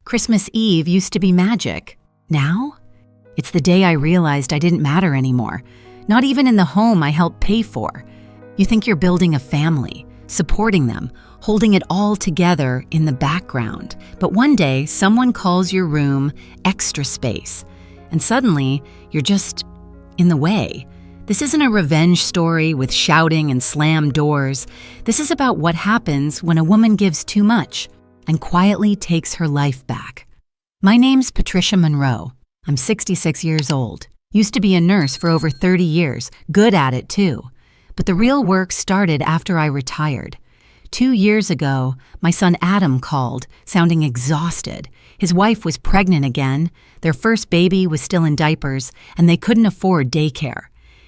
Christmas Eve used to be magic. Now? It's the day I realized I didn't matter anymore, not even in the home I helped pay for. You think you're building a family, supporting them, holding it all together in the background. But one day, someone calls your room extra space, and suddenly you're just in the way. This isn't a revenge story with shouting and slammed doors. This is about what happens when a woman gives too much and quietly takes her life back. My name's Patricia Monroe. I'm 66 years old. Used to be a nurse for over 30 years, good at it too. But the real work started after I retired. 2 years ago, my son Adam called, sounding exhausted. His wife was pregnant again, their first baby was still in diapers, and they couldn't afford daycare.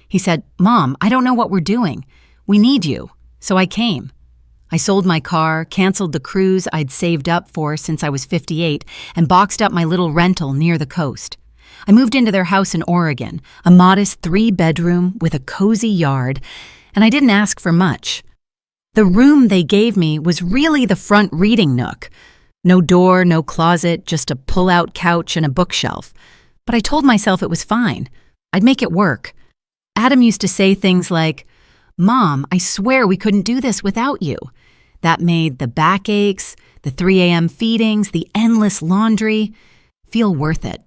He said, "Mom, I don't know what we're doing. We need you." So I came. I sold my car, canceled the cruise I'd saved up for since I was 58, and boxed up my little rental near the coast. I moved into their house in Oregon, a modest 3-bedroom with a cozy yard, and I didn't ask for much. The room they gave me was really the front reading nook. No door, no closet, just a pull-out couch and a bookshelf. But I told myself it was fine. I'd make it work. Adam used to say things like, "Mom, I swear we couldn't do this without you." That made the backaches, the 3 a.m. feedings, the endless laundry feel worth it.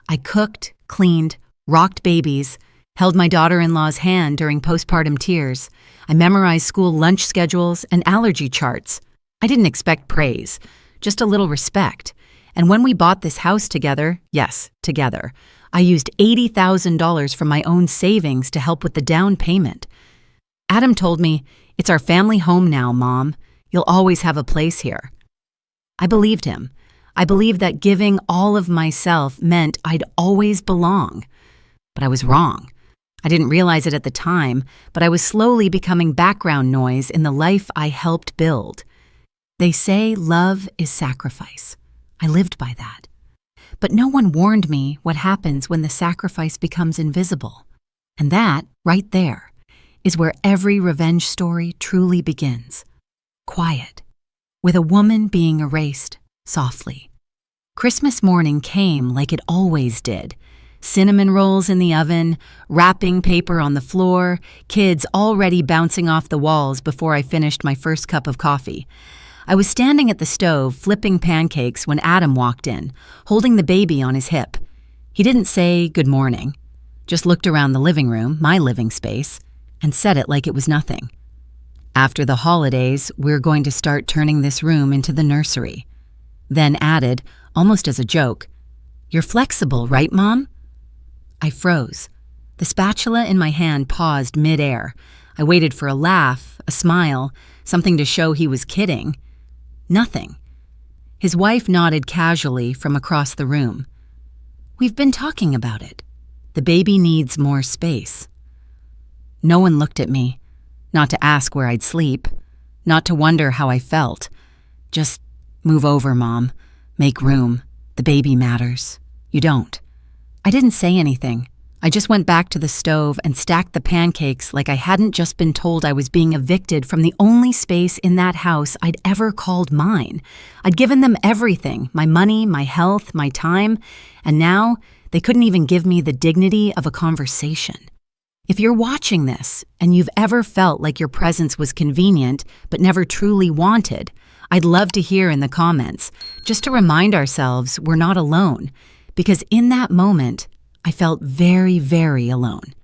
I cooked, cleaned, rocked babies, held my daughter-in-law's hand during postpartum tears. I memorized school lunch schedules and allergy charts. I didn't expect praise, just a little respect. And when we bought this house together, yes, together, I used $80,000 from my own savings to help with the down payment. Adam told me, "It's our family home now, Mom. You'll always have a place here." I believed him. I believed that giving all of myself meant I'd always belong. But I was wrong. I didn't realize it at the time, but I was slowly becoming background noise in the life I helped build. They say love is sacrifice. I lived by that. But no one warned me what happens when the sacrifice becomes invisible. And that, right there, is where every revenge story truly begins. Quiet, with a woman being erased softly. Christmas morning came like it always did. Cinnamon rolls in the oven, wrapping paper on the floor, kids already bouncing off the walls before I finished my first cup of coffee. I was standing at the stove flipping pancakes when Adam walked in, holding the baby on his hip. He didn't say good morning, just looked around the living room, my living space, and said it like it was nothing. "After the holidays, we're going to start turning this room into the nursery." Then added, almost as a joke, "You're flexible, right, Mom?" I froze. The spatula in my hand paused mid-air. I waited for a laugh, a smile, something to show he was kidding. Nothing. His wife nodded casually from across the room. "We've been talking about it. The baby needs more space." No one looked at me, not to ask where I'd sleep, not to wonder how I felt. Just move over, Mom. Make room. The baby matters. You don't. I didn't say anything. I just went back to the stove and stacked the pancakes like I hadn't just been told I was being evicted from the only space in that house I'd ever called mine. I'd given them everything, my money, my health, my time, and now they couldn't even give me the dignity of a conversation. If you're watching this and you've ever felt like your presence was convenient but never truly wanted, I'd love to hear in the comments, just to remind ourselves we're not alone, because in that moment, I felt very, very alone.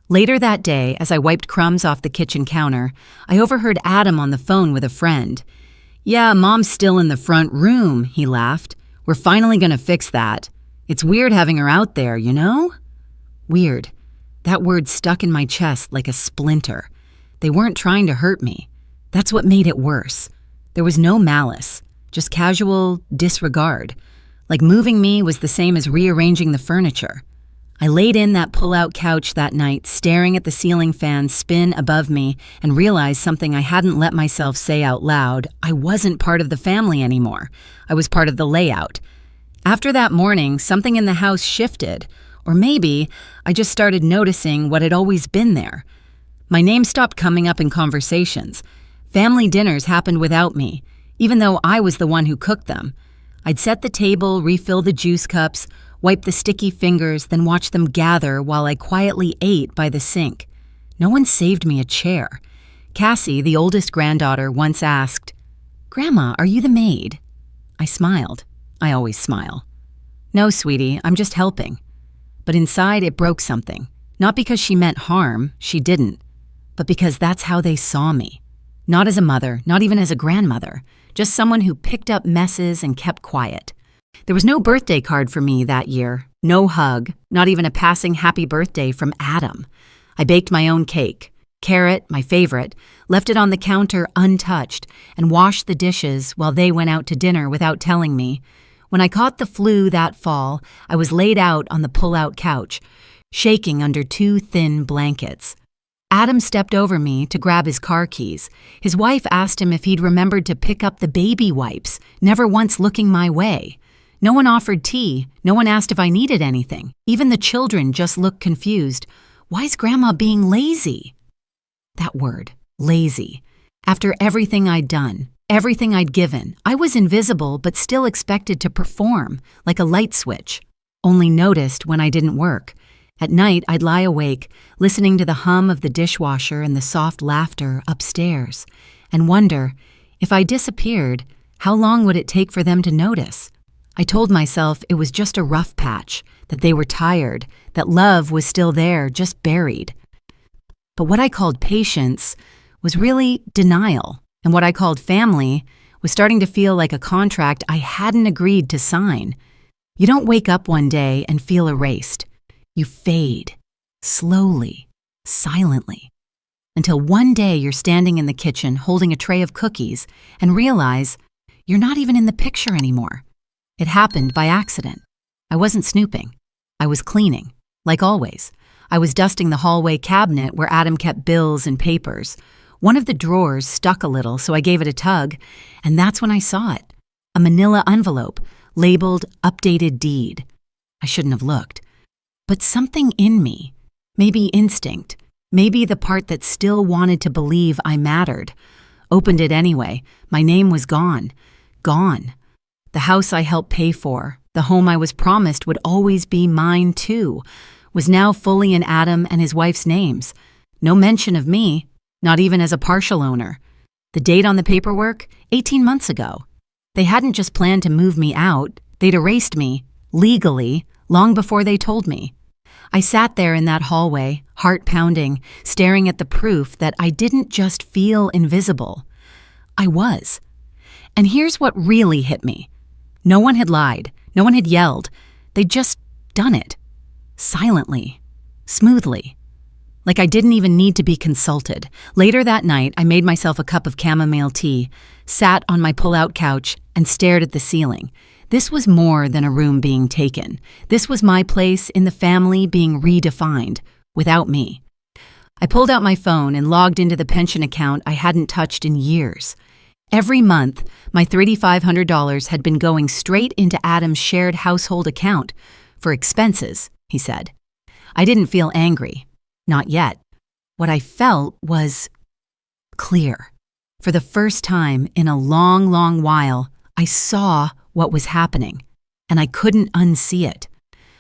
Later that day, as I wiped crumbs off the kitchen counter, I overheard Adam on the phone with a friend. "Yeah, Mom's still in the front room," he laughed. "We're finally gonna fix that. It's weird having her out there, you know?" Weird. That word stuck in my chest like a splinter. They weren't trying to hurt me. That's what made it worse. There was no malice, just casual disregard. Like moving me was the same as rearranging the furniture. I laid in that pull-out couch that night, staring at the ceiling fan spin above me, and realized something I hadn't let myself say out loud. I wasn't part of the family anymore. I was part of the layout. After that morning, something in the house shifted, or maybe I just started noticing what had always been there. My name stopped coming up in conversations. Family dinners happened without me, even though I was the one who cooked them. I'd set the table, refill the juice cups, wipe the sticky fingers, then watch them gather while I quietly ate by the sink. No one saved me a chair. Cassie, the oldest granddaughter, once asked, "Grandma, are you the maid?" I smiled. I always smile. "No, sweetie, I'm just helping." But inside it broke something. Not because she meant harm, she didn't, but because that's how they saw me. Not as a mother, not even as a grandmother, just someone who picked up messes and kept quiet. There was no birthday card for me that year, no hug, not even a passing happy birthday from Adam. I baked my own cake, carrot, my favorite, left it on the counter untouched, and washed the dishes while they went out to dinner without telling me. When I caught the flu that fall, I was laid out on the pull-out couch, shaking under 2 thin blankets. Adam stepped over me to grab his car keys. His wife asked him if he'd remembered to pick up the baby wipes, never once looking my way. No one offered tea. No one asked if I needed anything. Even the children just looked confused. Why's Grandma being lazy? That word, lazy. After everything I'd done, everything I'd given, I was invisible but still expected to perform, like a light switch, only noticed when I didn't work. At night, I'd lie awake, listening to the hum of the dishwasher and the soft laughter upstairs, and wonder, if I disappeared, how long would it take for them to notice? I told myself it was just a rough patch, that they were tired, that love was still there, just buried. But what I called patience was really denial, and what I called family was starting to feel like a contract I hadn't agreed to sign. You don't wake up one day and feel erased. You fade, slowly, silently, until one day you're standing in the kitchen holding a tray of cookies and realize you're not even in the picture anymore. It happened by accident. I wasn't snooping. I was cleaning, like always. I was dusting the hallway cabinet where Adam kept bills and papers. One of the drawers stuck a little, so I gave it a tug, and that's when I saw it. A manila envelope, labeled Updated Deed. I shouldn't have looked. But something in me, maybe instinct, maybe the part that still wanted to believe I mattered, opened it anyway. My name was gone. Gone. The house I helped pay for, the home I was promised would always be mine too, was now fully in Adam and his wife's names. No mention of me, not even as a partial owner. The date on the paperwork, 18 months ago. They hadn't just planned to move me out, they'd erased me, legally, long before they told me. I sat there in that hallway, heart pounding, staring at the proof that I didn't just feel invisible. I was. And here's what really hit me. No one had lied. No one had yelled. They'd just done it. Silently. Smoothly. Like I didn't even need to be consulted. Later that night, I made myself a cup of chamomile tea, sat on my pull-out couch, and stared at the ceiling. This was more than a room being taken. This was my place in the family being redefined, without me. I pulled out my phone and logged into the pension account I hadn't touched in years. Every month, my $3,500 had been going straight into Adam's shared household account for expenses, he said. I didn't feel angry. Not yet. What I felt was clear. For the first time in a long, long while, I saw what was happening, and I couldn't unsee it.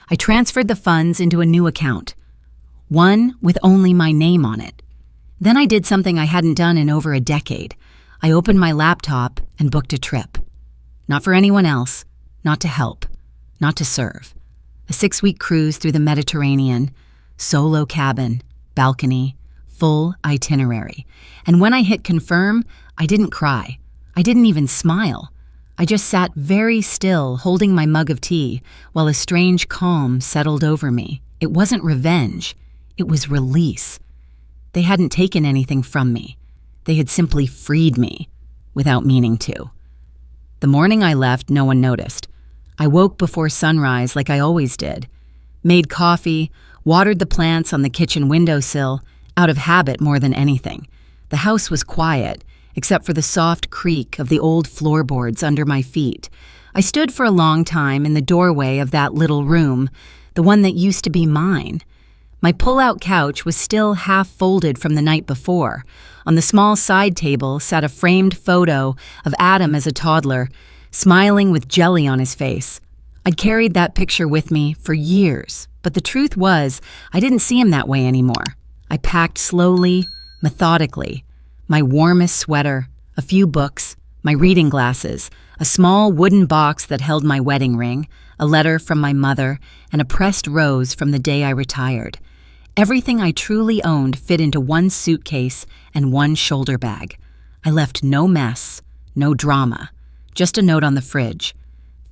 I transferred the funds into a new account, one with only my name on it. Then I did something I hadn't done in over a decade. I opened my laptop and booked a trip. Not for anyone else, not to help, not to serve. A 6-week cruise through the Mediterranean, solo cabin, balcony, full itinerary. And when I hit confirm, I didn't cry. I didn't even smile. I just sat very still, holding my mug of tea, while a strange calm settled over me. It wasn't revenge. It was release. They hadn't taken anything from me. They had simply freed me, without meaning to. The morning I left, no one noticed. I woke before sunrise like I always did. Made coffee, watered the plants on the kitchen windowsill, out of habit more than anything. The house was quiet, except for the soft creak of the old floorboards under my feet. I stood for a long time in the doorway of that little room, the one that used to be mine. My pull-out couch was still half folded from the night before. On the small side table sat a framed photo of Adam as a toddler, smiling with jelly on his face. I'd carried that picture with me for years, but the truth was, I didn't see him that way anymore. I packed slowly, methodically. My warmest sweater, a few books, my reading glasses, a small wooden box that held my wedding ring, a letter from my mother, and a pressed rose from the day I retired. Everything I truly owned fit into one suitcase and one shoulder bag. I left no mess, no drama, just a note on the fridge.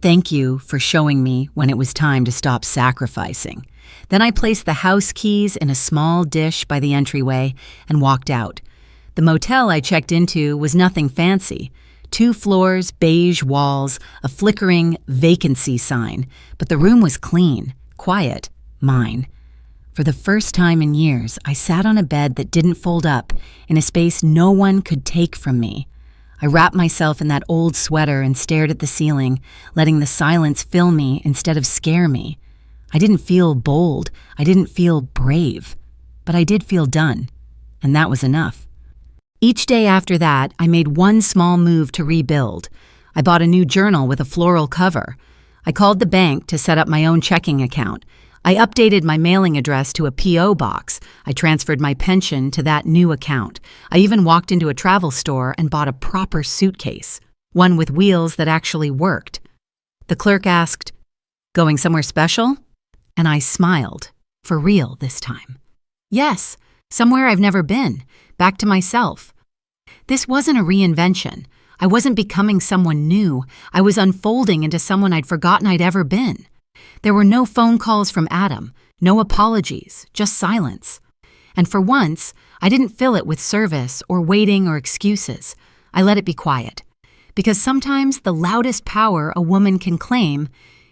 Thank you for showing me when it was time to stop sacrificing. Then I placed the house keys in a small dish by the entryway and walked out. The motel I checked into was nothing fancy. 2 floors, beige walls, a flickering vacancy sign, but the room was clean, quiet, mine. For the first time in years, I sat on a bed that didn't fold up, in a space no one could take from me. I wrapped myself in that old sweater and stared at the ceiling, letting the silence fill me instead of scare me. I didn't feel bold, I didn't feel brave, but I did feel done, and that was enough. Each day after that, I made one small move to rebuild. I bought a new journal with a floral cover. I called the bank to set up my own checking account. I updated my mailing address to a P.O. box. I transferred my pension to that new account. I even walked into a travel store and bought a proper suitcase, one with wheels that actually worked. The clerk asked, "Going somewhere special?" And I smiled, for real this time. Yes, somewhere I've never been, back to myself. This wasn't a reinvention. I wasn't becoming someone new. I was unfolding into someone I'd forgotten I'd ever been. There were no phone calls from Adam, no apologies, just silence. And for once, I didn't fill it with service or waiting or excuses. I let it be quiet. Because sometimes the loudest power a woman can claim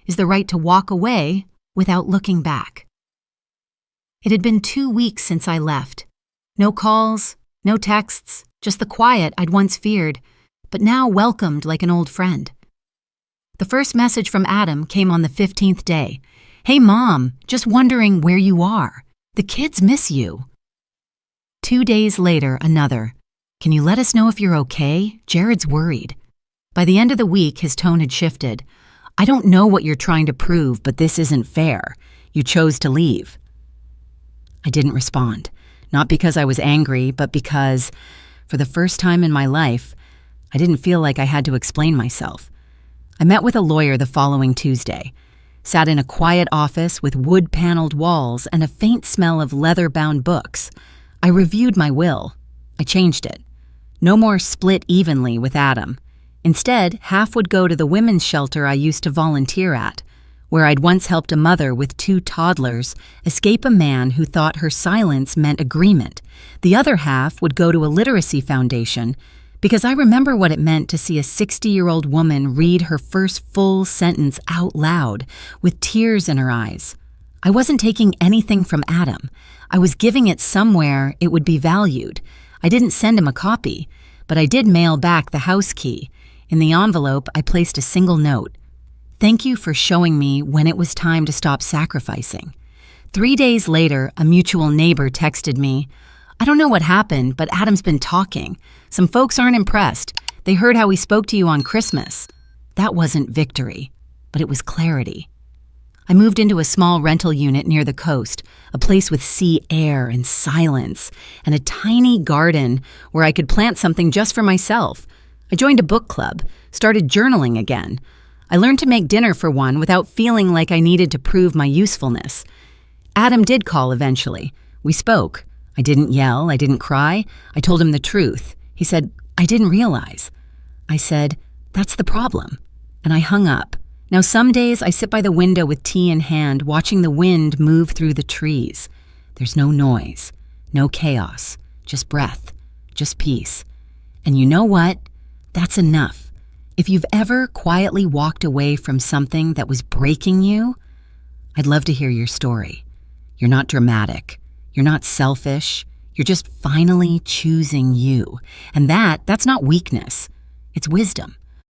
is the right to walk away without looking back. It had been 2 weeks since I left. No calls, no texts, just the quiet I'd once feared, but now welcomed like an old friend. The first message from Adam came on the 15th day. "Hey Mom, just wondering where you are. The kids miss you." 2 days later, another. "Can you let us know if you're okay? Jared's worried." By the end of the week, his tone had shifted. "I don't know what you're trying to prove, but this isn't fair. You chose to leave." I didn't respond, not because I was angry, but because, for the first time in my life, I didn't feel like I had to explain myself. I met with a lawyer the following Tuesday, sat in a quiet office with wood-paneled walls and a faint smell of leather-bound books. I reviewed my will. I changed it. No more split evenly with Adam. Instead, half would go to the women's shelter I used to volunteer at, where I'd once helped a mother with 2 toddlers escape a man who thought her silence meant agreement. The other half would go to a literacy foundation, because I remember what it meant to see a 60-year-old woman read her first full sentence out loud with tears in her eyes. I wasn't taking anything from Adam. I was giving it somewhere it would be valued. I didn't send him a copy, but I did mail back the house key. In the envelope, I placed a single note. "Thank you for showing me when it was time to stop sacrificing." 3 days later, a mutual neighbor texted me, "I don't know what happened, but Adam's been talking. Some folks aren't impressed. They heard how he spoke to you on Christmas." That wasn't victory, but it was clarity. I moved into a small rental unit near the coast, a place with sea air and silence, and a tiny garden where I could plant something just for myself. I joined a book club, started journaling again. I learned to make dinner for one without feeling like I needed to prove my usefulness. Adam did call eventually. We spoke. I didn't yell, I didn't cry. I told him the truth. He said, "I didn't realize." I said, "That's the problem." And I hung up. Now some days I sit by the window with tea in hand, watching the wind move through the trees. There's no noise, no chaos, just breath, just peace. And you know what? That's enough. If you've ever quietly walked away from something that was breaking you, I'd love to hear your story. You're not dramatic. You're not selfish. You're just finally choosing you. And that's not weakness. It's wisdom.